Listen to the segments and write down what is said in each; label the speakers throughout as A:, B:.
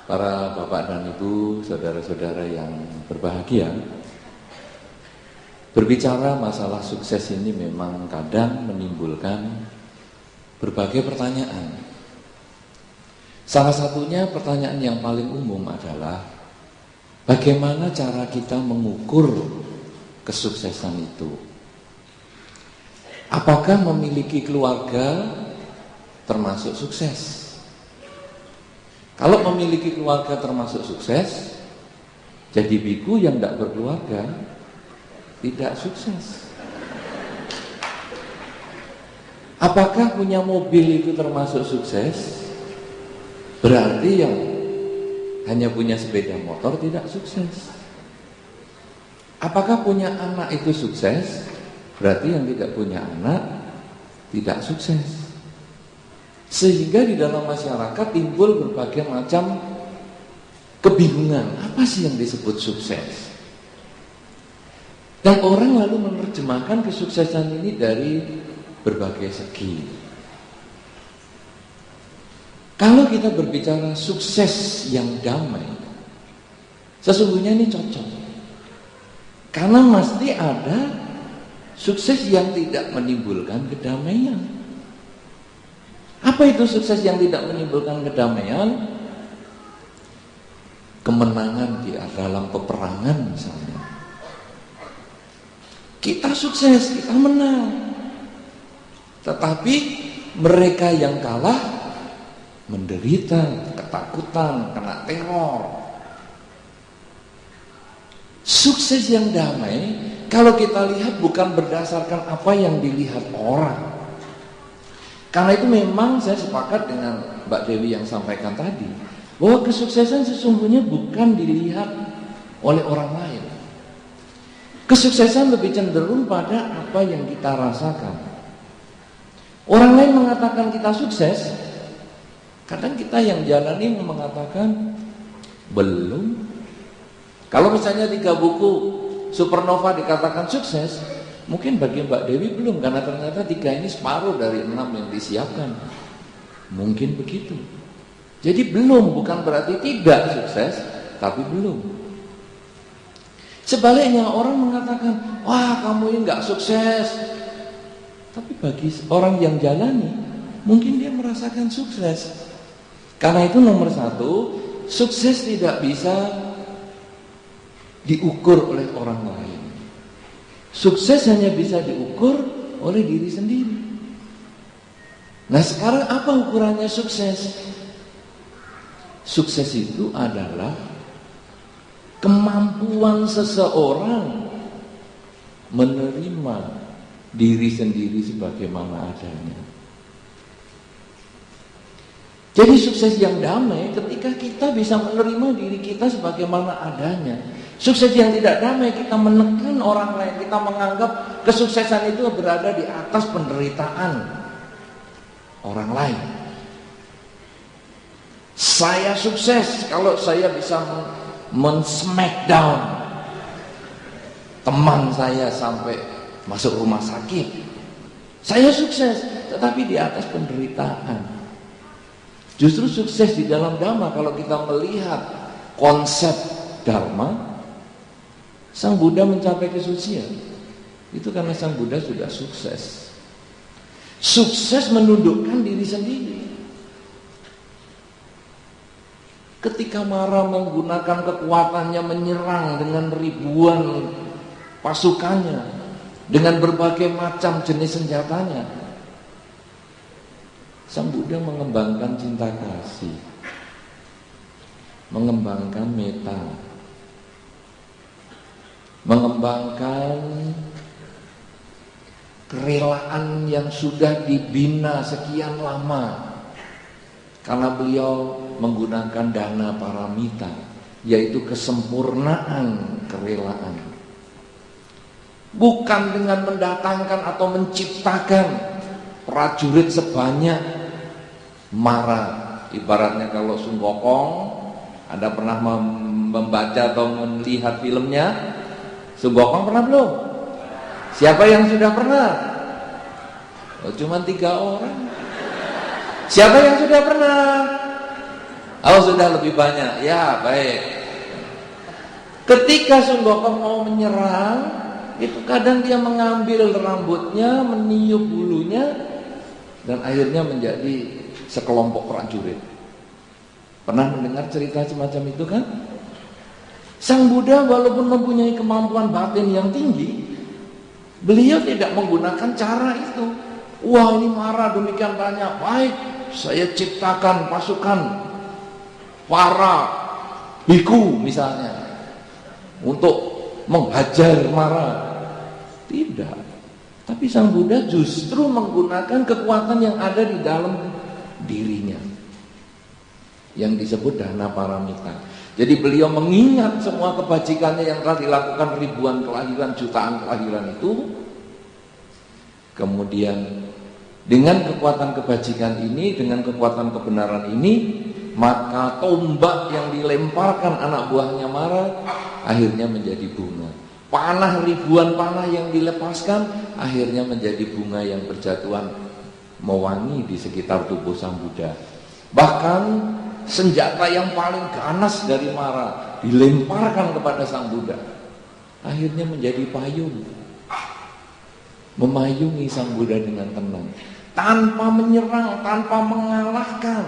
A: Para bapak dan ibu, saudara-saudara yang berbahagia, berbicara masalah sukses ini memang kadang menimbulkan berbagai pertanyaan. Salah satunya pertanyaan yang paling umum adalah bagaimana cara kita mengukur kesuksesan itu? Apakah memiliki keluarga termasuk sukses? Kalau memiliki keluarga termasuk sukses, jadi biku yang tidak berkeluarga tidak sukses. Apakah punya mobil itu termasuk sukses? Berarti yang hanya punya sepeda motor tidak sukses. Apakah punya anak itu sukses? Berarti yang tidak punya anak tidak sukses. Sehingga di dalam masyarakat timbul berbagai macam kebingungan. Apa sih yang disebut sukses? Dan orang lalu menerjemahkan kesuksesan ini dari berbagai segi. Kalau kita berbicara sukses yang damai, sesungguhnya ini cocok. Karena mesti ada sukses yang tidak menimbulkan kedamaian. Apa itu sukses yang tidak menimbulkan kedamaian? Kemenangan di dalam peperangan misalnya. Kita sukses, kita menang. Tetapi mereka yang kalah menderita, ketakutan, kena teror. Sukses yang damai, kalau kita lihat bukan berdasarkan apa yang dilihat orang. Karena itu memang saya sepakat dengan Mbak Dewi yang sampaikan tadi, bahwa kesuksesan sesungguhnya bukan dilihat oleh orang lain. Kesuksesan lebih cenderung pada apa yang kita rasakan. Orang lain mengatakan kita sukses, kadang kita yang jalani mengatakan belum. Kalau misalnya 3 buku Supernova dikatakan sukses, mungkin bagi Mbak Dewi belum, karena ternyata 3 ini separuh dari 6 yang disiapkan. Mungkin begitu. Jadi belum bukan berarti tidak sukses, tapi belum. Sebaliknya orang mengatakan, wah kamu ini gak sukses. Tapi bagi orang yang jalani, mungkin dia merasakan sukses. Karena itu nomor 1, sukses tidak bisa diukur oleh orang lain. Sukses hanya bisa diukur oleh diri sendiri. Nah sekarang apa ukurannya sukses? Sukses itu adalah kemampuan seseorang menerima diri sendiri sebagaimana adanya. Jadi sukses yang damai ketika kita bisa menerima diri kita sebagaimana adanya. Sukses yang tidak damai, kita menekan orang lain, kita menganggap kesuksesan itu berada di atas penderitaan orang lain. Saya sukses kalau saya bisa men-smackdown teman saya sampai masuk rumah sakit. Saya sukses, tetapi di atas penderitaan. Justru sukses di dalam Dhamma, kalau kita melihat konsep Dharma, Sang Buddha mencapai kesucian itu karena Sang Buddha sudah sukses. Sukses menundukkan diri sendiri. Ketika marah menggunakan kekuatannya menyerang dengan ribuan pasukannya, dengan berbagai macam jenis senjatanya, Sang Buddha mengembangkan cinta kasih, mengembangkan metta, mengembangkan kerelaan yang sudah dibina sekian lama, karena beliau menggunakan dana paramita, yaitu kesempurnaan kerelaan. Bukan dengan mendatangkan atau menciptakan prajurit sebanyak Mara. Ibaratnya kalau Sun Gokong, Anda pernah membaca atau melihat filmnya Sun Gokong, pernah belum? Siapa yang sudah pernah? Oh, cuma 3 orang. Siapa yang sudah pernah? Oh sudah lebih banyak, ya baik. Ketika Sun Gokong mau menyerang, itu kadang dia mengambil rambutnya, meniup bulunya, dan akhirnya menjadi sekelompok prajurit. Pernah mendengar cerita semacam itu kan? Sang Buddha walaupun mempunyai kemampuan batin yang tinggi, beliau tidak menggunakan cara itu. Wah ini marah demikian banyak, baik saya ciptakan pasukan para biku misalnya untuk menghajar marah. Tidak. Tapi Sang Buddha justru menggunakan kekuatan yang ada di dalam dirinya, yang disebut dana paramita. Jadi beliau mengingat semua kebajikannya yang telah dilakukan ribuan kelahiran, jutaan kelahiran itu. Kemudian dengan kekuatan kebajikan ini, dengan kekuatan kebenaran ini, maka tombak yang dilemparkan anak buahnya Mara akhirnya menjadi bunga. Panah, ribuan panah yang dilepaskan akhirnya menjadi bunga yang berjatuhan mewangi di sekitar tubuh Sang Buddha. Bahkan senjata yang paling ganas dari Mara dilemparkan kepada Sang Buddha, akhirnya menjadi payung, memayungi Sang Buddha dengan tenang, tanpa menyerang, tanpa mengalahkan,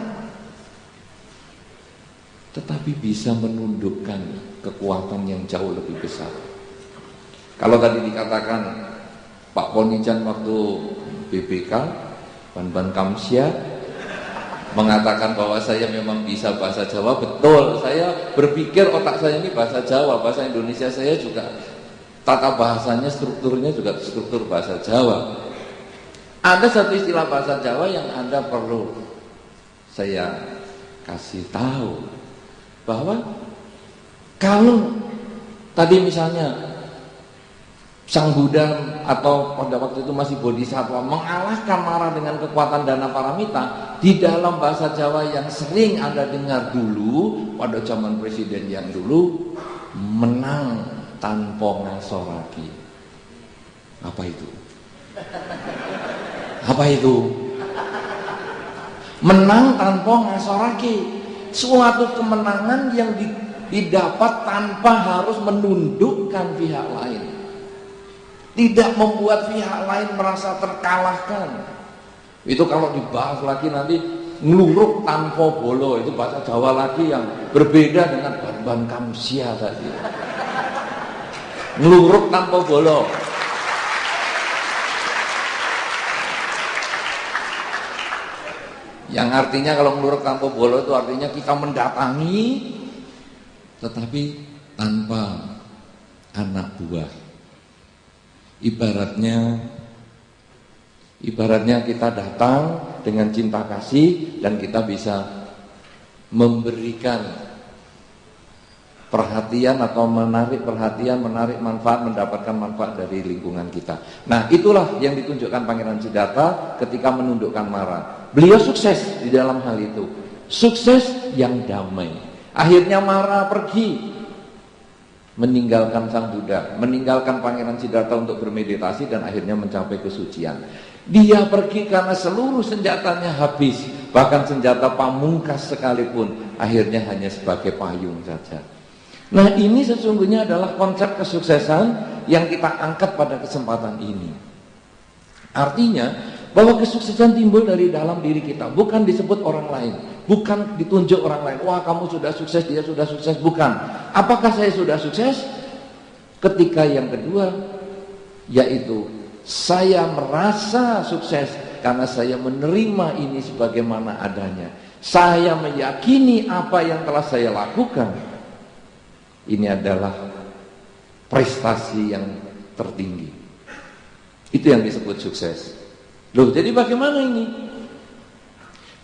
A: tetapi bisa menundukkan kekuatan yang jauh lebih besar. Kalau tadi dikatakan Pak Ponijan waktu BBK, Ban Kamsya, mengatakan bahwa saya memang bisa bahasa Jawa, betul. Saya berpikir otak saya ini bahasa Jawa, bahasa Indonesia saya juga tata bahasanya, strukturnya juga struktur bahasa Jawa. Ada satu istilah bahasa Jawa yang Anda perlu saya kasih tahu, bahwa kalau tadi misalnya Sang Buddha atau pada waktu itu masih Bodhisattva mengalahkan Mara dengan kekuatan dana paramita, di dalam bahasa Jawa yang sering Anda dengar dulu pada zaman presiden yang dulu, menang tanpa ngasoraki. Apa itu? Apa itu? Menang tanpa ngasoraki. Suatu kemenangan yang didapat tanpa harus menundukkan pihak lain, tidak membuat pihak lain merasa terkalahkan. Itu kalau dibahas lagi nanti ngluruk tanpa bolo, itu bahasa Jawa lagi yang berbeda dengan Ban Kamsya tadi. Ngluruk tanpa bolo. Yang artinya kalau ngluruk tanpa bolo itu artinya kita mendatangi tetapi tanpa anak buah. Ibaratnya kita datang dengan cinta kasih dan kita bisa memberikan perhatian atau menarik perhatian, menarik manfaat, mendapatkan manfaat dari lingkungan kita. Nah, itulah yang ditunjukkan Pangeran Siddhartha ketika menundukkan Mara. Beliau sukses di dalam hal itu. Sukses yang damai. Akhirnya Mara pergi, meninggalkan Sang Buddha, meninggalkan Pangeran Siddhartha untuk bermeditasi dan akhirnya mencapai kesucian. Dia pergi karena seluruh senjatanya habis, bahkan senjata pamungkas sekalipun akhirnya hanya sebagai payung saja. Nah, ini sesungguhnya adalah konsep kesuksesan yang kita angkat pada kesempatan ini. Artinya bahwa kesuksesan timbul dari dalam diri kita, bukan disebut orang lain, bukan ditunjuk orang lain. Wah, kamu sudah sukses, dia sudah sukses, bukan. Apakah saya sudah sukses? Ketika yang kedua, yaitu saya merasa sukses karena saya menerima ini sebagaimana adanya. Saya meyakini apa yang telah saya lakukan ini adalah prestasi yang tertinggi. Itu yang disebut sukses. Loh, jadi bagaimana ini?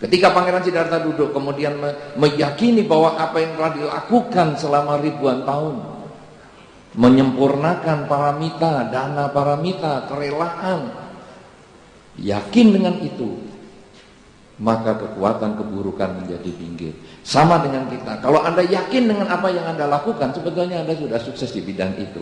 A: Ketika Pangeran Siddhartha duduk kemudian meyakini bahwa apa yang telah dilakukan selama ribuan tahun, menyempurnakan paramita, dana paramita, kerelaan, yakin dengan itu, maka kekuatan keburukan menjadi pinggir. Sama dengan kita, kalau Anda yakin dengan apa yang Anda lakukan, sebetulnya Anda sudah sukses di bidang itu.